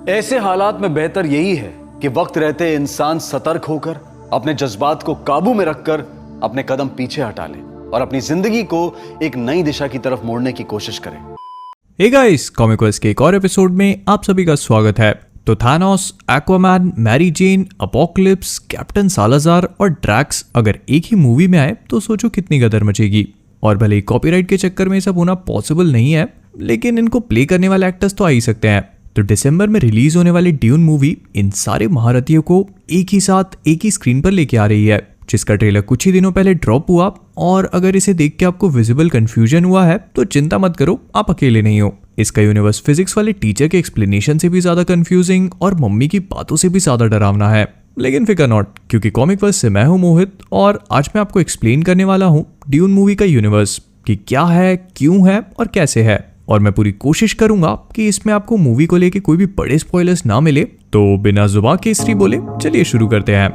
ऐसे हालात में बेहतर यही है कि वक्त रहते इंसान सतर्क होकर अपने जज्बात को काबू में रखकर अपने कदम पीछे हटा ले और अपनी जिंदगी को एक नई दिशा की तरफ मोड़ने की कोशिश करे। हे गाइस, कॉमिक क्वेस के एक और एपिसोड में आप सभी का स्वागत है। तो Thanos, Aquaman, Mary Jane, Apocalypse, Captain Salazar और ड्रैक्स अगर एक ही मूवी में आए तो सोचो कितनी गदर मचेगी। और भले ही कॉपीराइट के चक्कर में ये सब होना पॉसिबल नहीं है, लेकिन इनको प्ले करने वाले एक्टर्स तो आ ही सकते हैं। तो दिसंबर में रिलीज होने वाली ड्यून मूवी इन सारे महारथियों को एक ही साथ एक ही स्क्रीन पर लेके आ रही है, जिसका ट्रेलर कुछ ही दिनों पहले ड्रॉप हुआ। और अगर इसे देख के आपको विजिबल कंफ्यूजन हुआ है तो चिंता मत करो, आप अकेले नहीं हो। इसका यूनिवर्स फिजिक्स वाले टीचर के एक्सप्लेनेशन से भी ज्यादा कंफ्यूजिंग और मम्मी की बातों से भी ज्यादा डरावना है। लेकिन फिकर नॉट, क्योंकि कॉमिक वर्स से मैं हूं मोहित और आज मैं आपको एक्सप्लेन करने वाला हूं ड्यून मूवी का यूनिवर्स कि क्या है, क्यों है और कैसे है। और मैं पूरी कोशिश करूंगा कि इसमें आपको मूवी को लेके कोई भी बड़े स्पॉयलर्स ना मिले। तो बिना जुबान केसरी बोले चलिए शुरू करते हैं।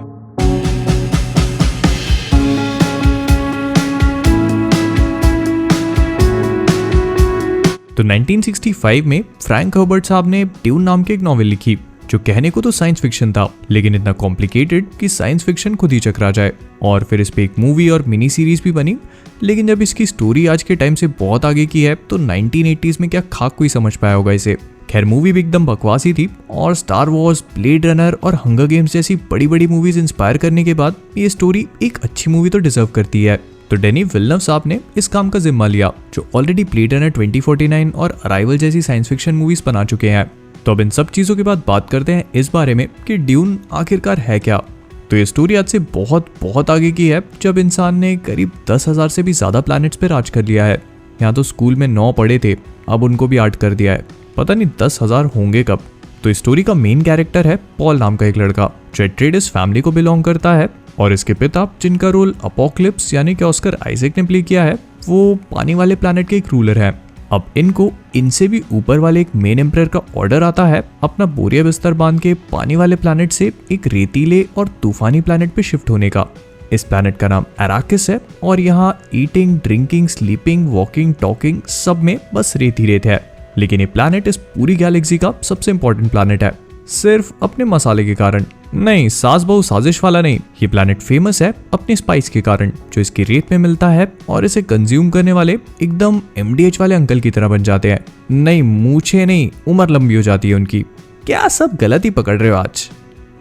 तो 1965 में फ्रैंक हर्बर्ट साहब ने ड्यून नाम की एक नॉवेल लिखी, जो कहने को तो साइंस फिक्शन था, लेकिन इतना कॉम्प्लिकेटेड कि साइंस फिक्शन खुद ही चकरा जाए। और फिर इस पे एक मूवी और मिनी सीरीज भी बनी। लेकिन जब इसकी स्टोरी आज के टाइम से बहुत आगे की है तो 1980s में क्या खाक कोई समझ पाया होगा इसे। खैर, मूवी भी एकदम बकवास ही थी और स्टार वॉर्स, ब्लेड रनर और हंगर गेम्स जैसी बड़ी बड़ी मूवीज इंस्पायर करने के बाद ये स्टोरी एक अच्छी मूवी तो डिजर्व करती है। तो डेनी विल्नव साहब ने इस काम का जिम्मा लिया, जो ऑलरेडी ब्लेड रनर 2049 और अराइवल जैसी साइंस फिक्शन मूवीज बना चुके हैं। तो अब इन सब चीजों के बाद बात करते हैं इस बारे में कि ड्यून आखिरकार है क्या। तो ये स्टोरी आज से बहुत बहुत आगे की है, जब इंसान ने करीब 10,000 से भी ज्यादा प्लैनेट्स पे राज कर लिया है। यहाँ तो स्कूल में 9 पढ़े थे, अब उनको भी 8 कर दिया है। पता नहीं 10,000 होंगे कब। तो इस स्टोरी का मेन कैरेक्टर है पॉल नाम का एक लड़का, जो एट्रेइडस फैमिली को बिलोंग करता है। और इसके पिता, जिनका रोल अपोकलिप्स यानी कि ऑस्कर आइजैक ने प्ले किया है, वो पानी वाले प्लैनेट के एक रूलर है। अब इनको इनसे भी ऊपर वाले एक मेन एम्परर का ऑर्डर आता है अपना बोरिया बिस्तर बांध के पानी वाले प्लैनेट से एक रेतीले और तूफानी प्लैनेट पे शिफ्ट होने का। इस प्लैनेट का नाम अराकिस है और यहाँ eating, drinking, sleeping, walking, talking सब में बस रेत ही रेत है। लेकिन ये प्लैनेट इस पूरी गैलेक्सी का सबसे इंपॉर्टेंट प्लैनेट है, सिर्फ अपने मसाले के कारण नहीं, सास बहू साजिश वाला नहीं। ये प्लैनेट फेमस है अपने स्पाइस के कारण, जो इसकी रेत में मिलता है और इसे कंज्यूम करने वाले एकदम MDH वाले अंकल की तरह बन जाते हैं। नहीं, मूछे नहीं, उम्र लंबी हो जाती है उनकी। क्या सब गलत ही पकड़ रहे हो आज।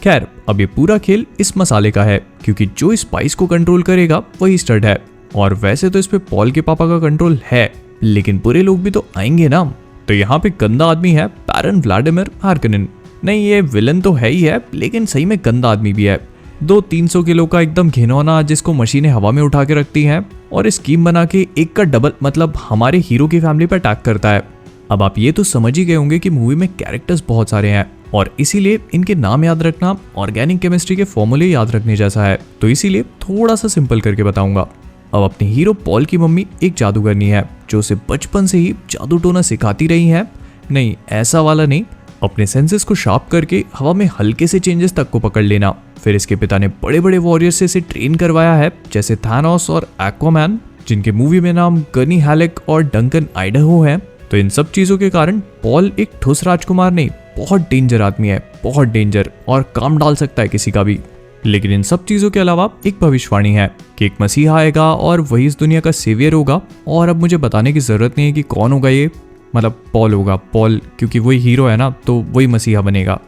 खैर, अब ये पूरा खेल इस मसाले का है, क्योंकि जो इस स्पाइस को कंट्रोल करेगा वही स्टड है। और वैसे तो इस पे पॉल के पापा का कंट्रोल है, लेकिन बुरे लोग भी तो आएंगे ना। तो यहाँ पे गंदा आदमी है बैरन व्लादिमीर हार्कोनेन। नहीं, ये विलन तो है ही है, लेकिन सही में गंदा आदमी भी है। 200-300 किलो का एकदम घिनौना, जिसको मशीनें हवा में उठा के रखती हैं और स्कीम बना के एक का डबल मतलब हमारे हीरो की फैमिली पर अटैक करता है। अब आप ये तो समझ ही गए होंगे कि मूवी में कैरेक्टर्स बहुत सारे हैं और इसीलिए इनके नाम याद रखना ऑर्गेनिक केमिस्ट्री के फॉर्मूले याद रखने जैसा है। तो इसीलिए थोड़ा सा सिंपल करके बताऊंगा। अब अपने हीरो पॉल की मम्मी एक जादूगरनी है, जो उसे बचपन से ही जादू टोना सिखाती रही है। नहीं, ऐसा वाला नहीं, अपने सेंसेस को शार्प करके हवा में हल्के से चेंजेस तक को पकड़ लेना। फिर इसके पिता ने बड़े बड़े वॉरियर्स से इसे ट्रेन करवाया है, जैसे थानोस और एक्वामैन, जिनके मूवी में नाम गनी हैलेक और डंकन आइडाहो है। तो इन सब चीजों के कारण पॉल एक ठुस राजकुमार नहीं, बहुत डेंजर आदमी है, बहुत डेंजर, और काम डाल सकता है किसी का भी। लेकिन इन सब चीजों के अलावा एक भविष्यवाणी है कि एक मसीहा आएगा और वही इस दुनिया का सेवियर होगा। और अब मुझे बताने की जरूरत नहीं है कि कौन होगा ये, मतलब पॉल होगा। पॉल, क्योंकि वही हीरो है ना, तो वही मसीहा बनेगा।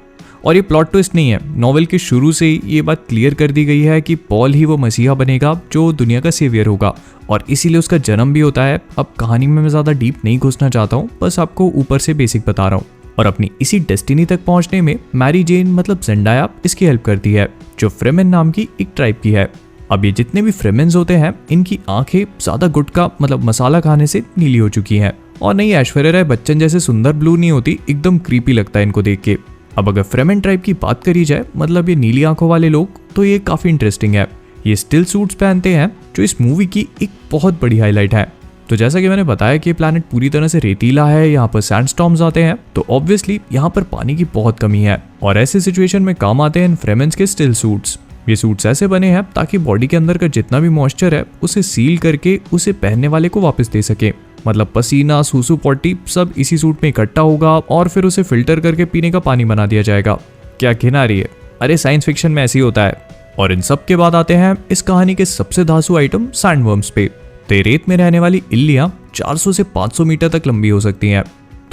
और ये प्लॉट ट्विस्ट नहीं है, नॉवेल के शुरू से ही ये बात क्लियर कर दी गई है कि पॉल ही वो मसीहा बनेगा जो दुनिया का सेवियर होगा, और इसीलिए उसका जन्म भी होता है। अब कहानी में मैं ज्यादा डीप नहीं घुसना चाहता हूँ, बस आपको ऊपर से बेसिक बता रहा हूँ। और अपनी इसी डेस्टिनी तक पहुंचने में मैरी जेन मतलब ज़ेंडाया इसकी हेल्प करती है, जो फ्रेमेन नाम की एक ट्राइब की है। अब ये जितने भी फ्रेमेन्स होते हैं, इनकी आंखें ज्यादा गुटखा मतलब मसाला खाने से नीली हो चुकी हैं। और नहीं, ऐश्वर्या राय बच्चन जैसे सुंदर ब्लू नहीं होती, एकदम क्रीपी लगता है इनको देख के। अब अगर फ्रेमेन ट्राइब की बात करी जाए, मतलब ये नीली आंखों वाले लोग, तो ये काफी इंटरेस्टिंग है। ये स्टिल सूट्स पहनते हैं, जो इस मूवी की एक बहुत बड़ी हाईलाइट है। तो जैसा कि मैंने बताया कि प्लैनेट पूरी तरह से रेतीला है, यहाँ पर सैंडस्टॉर्म्स आते हैं, तो ऑब्वियसली यहाँ पर पानी की बहुत कमी है। और ऐसे सिचुएशन में काम आते हैं इन फ्रेमेन्स के स्टिल सूट्स। ये सूट्स ऐसे बने हैं ताकि बॉडी के अंदर का जितना भी मॉइस्चर है उसे सील करके उसे पहनने वाले को वापस दे सके। मतलब पसीना, सूसू, पॉटी सब इसी सूट में इकट्ठा होगा और फिर उसे फिल्टर करके पीने का पानी बना दिया जाएगा। क्या घिना रही है? अरे साइंस फिक्शन में ऐसे ही होता है। और इन सब के बाद आते हैं इस कहानी के सबसे धांसू आइटम सैंडवर्म्स पे। तो रेत में रहने वाली इल्लियां 400 से 500 मीटर तक लंबी हो सकती हैं।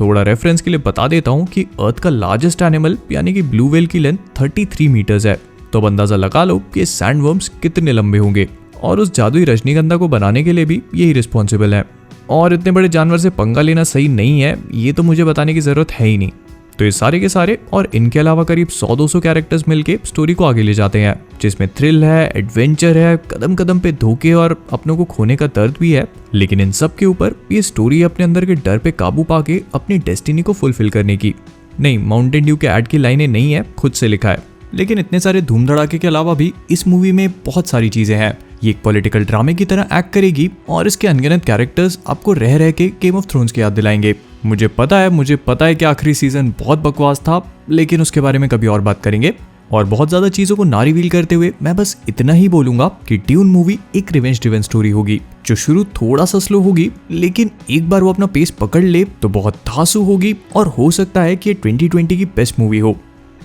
थोड़ा रेफरेंस के लिए बता देता हूँ कि अर्थ का लार्जेस्ट एनिमल यानी कि ब्लू व्हेल की लेंथ 33 मीटर्स है। तो अब अंदाजा लगा लो कि सैंडवर्म्स कितने लंबे होंगे। और उस जादुई रजनीगंधा को बनाने के लिए भी यही रिस्पॉन्सिबल है। और इतने बड़े जानवर से पंगा लेना सही नहीं है, ये तो मुझे बताने की जरूरत है ही नहीं। तो ये सारे के सारे और इनके अलावा करीब 100-200 कैरेक्टर्स मिलके स्टोरी को आगे ले जाते हैं, जिसमें थ्रिल है, एडवेंचर है, कदम कदम पे धोखे और अपनों को खोने का दर्द भी है। लेकिन इन सब के ऊपर ये स्टोरी अपने अंदर के डर पे काबू पाके अपनी डेस्टिनी को फुलफिल करने की। नहीं, माउंटेन ड्यू के ऐड की लाइनें नहीं है, खुद से लिखा है। लेकिन इतने सारे धूम धड़ाके के अलावा भी इस मूवी में बहुत सारी चीजें हैं। ये एक पॉलिटिकल ड्रामे की तरह एक्ट करेगी और इसके अनगिनत कैरेक्टर्स आपको रह रह के गेम ऑफ थ्रोन्स की याद दिलाएंगे। मुझे पता है कि आखिरी सीजन बहुत बकवास था, लेकिन उसके बारे में कभी और बात करेंगे। और बहुत ज्यादा चीजों को ना रिवील करते हुए मैं बस इतना ही बोलूंगा कि ड्यून मूवी एक रिवेंज ड्रिवन स्टोरी होगी, जो शुरू थोड़ा सा स्लो होगी, लेकिन एक बार वो अपना पेस पकड़ ले तो बहुत धांसू होगी और हो सकता है कि 2020 की बेस्ट मूवी हो।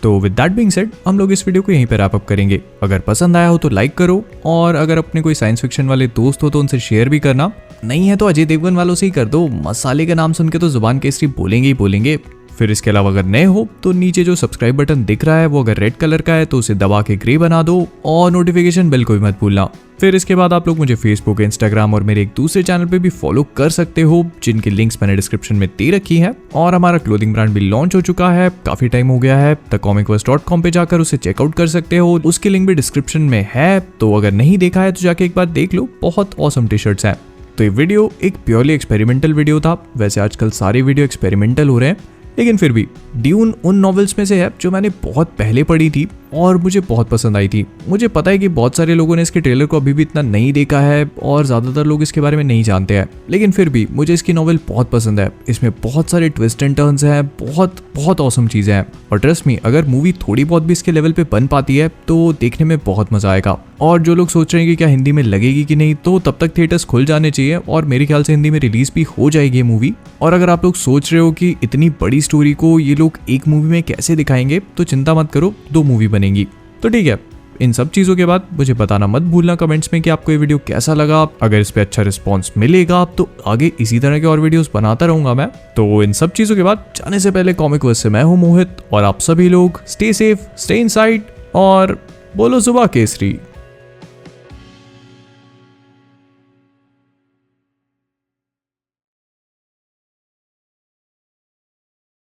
तो विद दैट बीइंग सेड, हम लोग इस वीडियो को यहीं पर रैप अप करेंगे। अगर पसंद आया हो तो लाइक करो, और अगर अपने कोई साइंस फिक्शन वाले दोस्त हो तो उनसे शेयर भी करना। नहीं है तो अजय देवगन वालों से ही कर दो, मसाले का नाम सुन के तो जुबान केसरी बोलेंगे ही बोलेंगे। फिर इसके अलावा अगर नए हो तो नीचे जो सब्सक्राइब बटन दिख रहा है वो अगर रेड कलर का है तो उसे दबा के ग्रे बना दो, और नोटिफिकेशन बेल को भी मत भूलना। फिर इसके बाद आप लोग मुझे फेसबुक, इंस्टाग्राम और मेरे एक दूसरे चैनल पे भी फॉलो कर सकते हो, जिनकी लिंक्स मैंने डिस्क्रिप्शन में दे रखी है। और हमारा क्लोथिंग ब्रांड भी लॉन्च हो चुका है, काफी टाइम हो गया है। thecomicverse.com पे जाकर उसे चेकआउट कर सकते हो, उसकी लिंक भी डिस्क्रिप्शन में है। तो अगर नहीं देखा है तो जाके एक बार देख लो, बहुत ऑसम टी शर्ट्स हैं। तो ये वीडियो एक प्योरली एक्सपेरिमेंटल वीडियो था। वैसे आजकल सारे वीडियो एक्सपेरिमेंटल हो रहे हैं, लेकिन फिर भी ड्यून उन नॉवेल्स में से है जो मैंने बहुत पहले पढ़ी थी और मुझे बहुत पसंद आई थी। मुझे पता है कि बहुत सारे लोगों ने इसके ट्रेलर को अभी भी इतना नहीं देखा है और ज्यादातर लोग इसके बारे में नहीं जानते हैं, लेकिन फिर भी मुझे इसकी नॉवेल बहुत पसंद है। इसमें बहुत सारे ट्विस्ट एंड टर्न्स हैं, बहुत बहुत ऑसम चीजें हैं। और ट्रस्ट मी, अगर मूवी थोड़ी बहुत भी इसके लेवल पे बन पाती है तो देखने में बहुत मजा आएगा। और जो लोग सोच रहे हैं कि क्या हिंदी में लगेगी कि नहीं, तो तब तक थिएटर्स खुल जाने चाहिए और मेरे ख्याल से हिंदी में रिलीज भी हो जाएगी मूवी। और अगर आप लोग सोच रहे हो कि इतनी बड़ी स्टोरी को ये लोग एक मूवी में कैसे दिखाएंगे, तो चिंता मत करो, 2 मूवी बनेंगी। तो ठीक है, इन सब चीजों के बाद मुझे बताना मत भूलना कमेंट्स में कि आपको ये वीडियो कैसा लगा। अगर इस पे अच्छा रिस्पांस मिलेगा तो आगे इसी तरह के और वीडियोस बनाता रहूंगा मैं। तो इन सब चीजों के बाद जाने से पहले कॉमिक वर्स से मैं हूं मोहित, और आप सभी लोग स्टे सेफ, स्टे इनसाइड और बोलो सुबह केसरी।